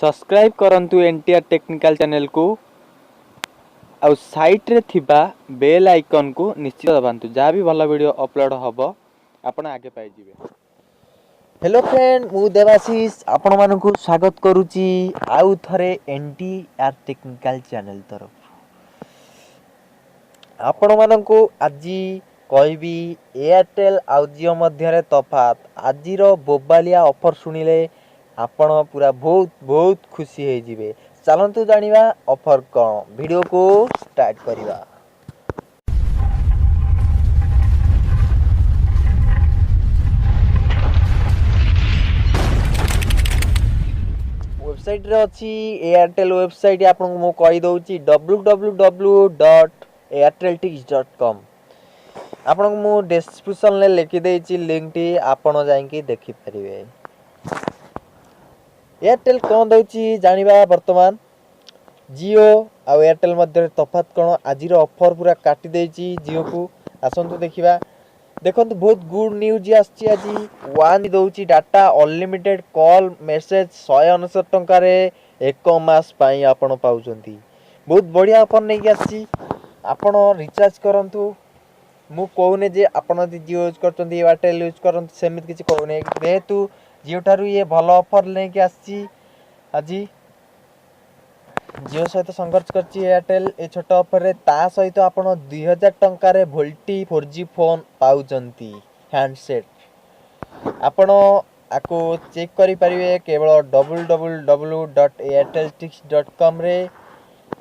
Subscribe करंतु NTR technical channel को आउ साइट रे थिबा बेल आइकन को निश्चित दबांतु जहाँ भी भल वीडियो अपलोड हबो आपण आगे पाई जिवे। हेलो फ्रेंड मु देवाशीष आपण मानकु स्वागत करूची आउ थरे एनटीआर टेक्निकल चैनल तरफ। आपण मानकु आजी कहबी एयरटेल आउ जियो मध्य तफात आजिर बोबालिया ऑफर सुनिले आपण पूरा बहुत खुशी हो जिवे। चलंतु जानिबा ऑफर कौन वीडियो को स्टार्ट करिबा। वेबसाइट रे अछि एयरटेल वेबसाइट आपन मु कहि दउची www.airteltix.com। आपन मु डिस्क्रिप्शन ले लिखि देइची लिंक टी आपन जाईकी देखि परिबे। एयरटेल कोन दउची जानिबा वर्तमान जियो आ एयरटेल मध्य तफात कोन आजिर ऑफर पूरा काटी देइची जियो को आसंतु देखिबा। देखंतु बहुत गुड न्यूज आछि आजी वन दउची डाटा अनलिमिटेड कॉल मेसेज 169 टंका रे 1 मास पई आपण पाउचंती। बहुत बढ़िया ऑफर नै आछि आपण रिचार्ज करंतु। मु कहूने जे आपण यदि जियो यूज करचंती एयरटेल यूज करंतु सेमित किछि कहूने जेहेतु जियो थारु ये भलो ऑफर नै आछि आजी जियो सहित संघर्ष करछि एयरटेल ए छोट ऑफर रे ता सहित आपण 2000 टंका रे वोल्टी 4G फोन पाउचंती हैंडसेट। आपण आको चेक करि परिबे केवल www.airteltix.com रे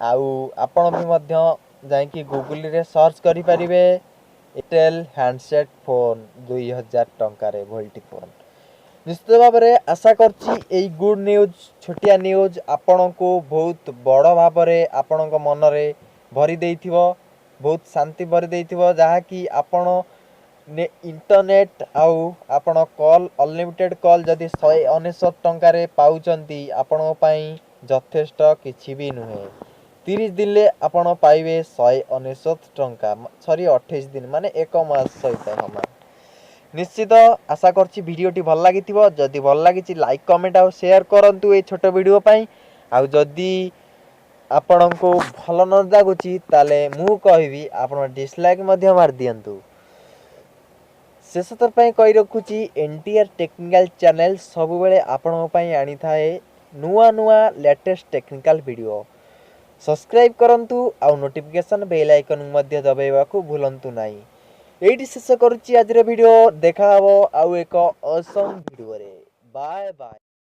आउ आपण भी मध्य जाईकी गूगल रे सर्च करि परिबे एयरटेल हैंडसेट फोन 2000 टंका रे वोल्टी फोन। निश्चित भाव में आशा करछि एई गुड न्यूज छोटिया न्यूज आपण को बहुत बड़ भाव में आपण मन रे भरी देइथिबो बहुत शांति भरी देइथिबो जहा कि आपण ने इंटरनेट आउ आपण कॉल अनलिमिटेड कॉल जदि 169 टंका रे पाउचंती आपण पई यथेष्ट किछि भी नुहे। 30 दिन ले आपण पाइबे 169 टंका सॉरी 28 दिन माने 1 मास सहित समान। निश्चित आशा करछि वीडियोटी भल लागिथिबो जदि भल लागिछि लाइक कमेंट आ शेयर करंतु ए छोटो वीडियो पई आ जदि आपण को भल न लागुछि ताले मु कहबी आपण डिसलाइक मध्य मार दियंतु। शेष थर पई कहि रखुछि एनटीआर टेक्निकल चैनल सब बेले आपण पई आनी थाए नुआ नुआ लेटेस्ट टेक्निकल वीडियो। सब्सक्राइब करंतु आ नोटिफिकेशन बेल आइकन मध्य दबाइबा को भूलंतु नाही। एठी शेष करूछि आजिर वीडियो देखा हबो आ एक ऑसम वीडियो रे। Bye bye.